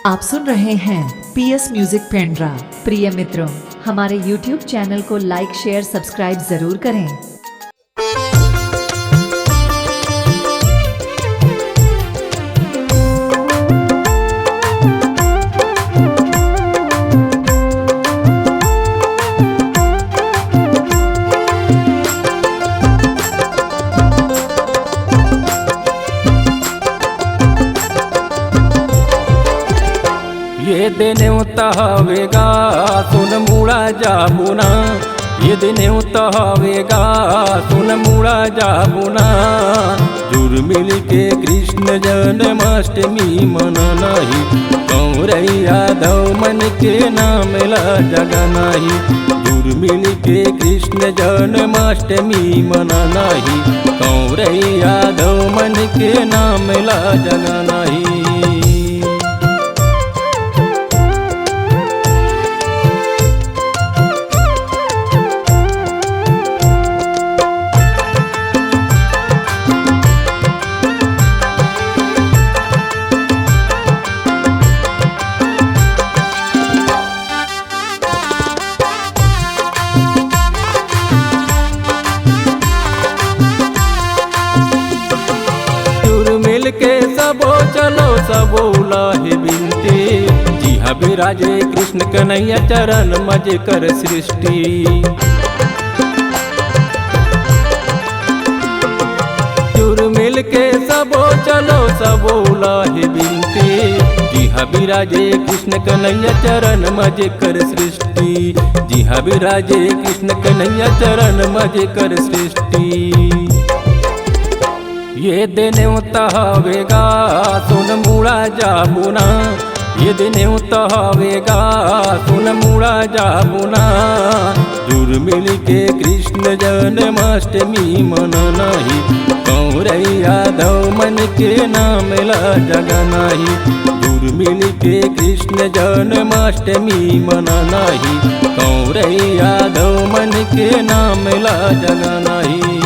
आप सुन रहे हैं पीएस म्यूजिक पेंड्रा। प्रिय मित्रों, हमारे YouTube चैनल को लाइक शेयर सब्सक्राइब जरूर करें। ये दिन हवेगा सुन मुड़ा जाबुना, ये दिन हवेगा सुन मुड़ा जाबुना। जुड़ मिल के कृष्ण जन्माष्टमी मना नहीं, कौरैया यादव मन के नाम ला जगा नहीं। जुड़ मिल के कृष्ण जन्माष्टमी मना नहीं, कौरैया यादव मन के नाम ला जगा नहीं। के सबो चलो सबो लाहे बिनती, जी हाँ विराजे कृष्ण कन्हैया चरण मजे कर सृष्टि। जुड़ मिल के सबो चलो सबो लाहे बिनती, जी हाँ विराजे कृष्ण कन्हैया चरण मजे कर सृष्टि। जी हाँ विराजे कृष्ण कन्हैया चरण मजे कर सृष्टि। ये दिन हवेगा सुन मुड़ा जाबुना, ये दिन हवेगा सुन मुड़ा जाबुना। जुड़ मिल के कृष्ण जन्माष्टमी मना नहीं, कौरैया यादव मन के नाम ला जगा नहीं। जुड़ मिल के कृष्ण जन्माष्टमी मना नहीं, कौरैया यादव मन के नाम ला जगा नहीं।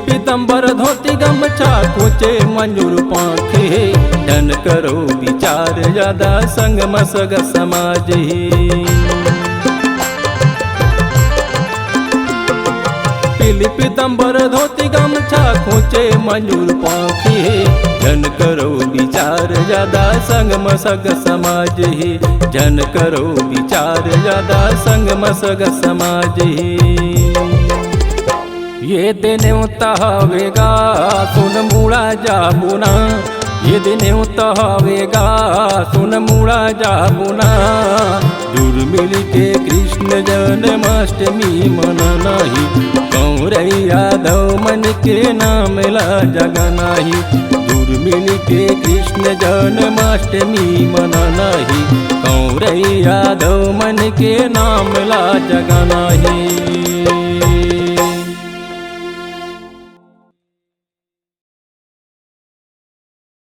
पीतम्बर धोती गमछा कोचे मंजूर पाखे, धन करो विचार ज्यादा संग मसग समाज। पीतम्बर धोती गमछा खोचे मंजूर पाखे, धन करो विचार ज्यादा संग मसग समाज। जन करो विचार ज्यादा संग मसग समाज। ये दिन हवेगा सुन मुड़ा जाबुना, ये दिन हवेगा सुन मुड़ा जाबुना। जुड़ मिल के कृष्ण जन्माष्टमी मना नहीं, कौरैया यादव मन के नाम ला जगा नहीं। जुड़ मिल के कृष्ण जन्माष्टमी मना नहीं, कौरैया यादव मन के नाम ला जगा नहीं।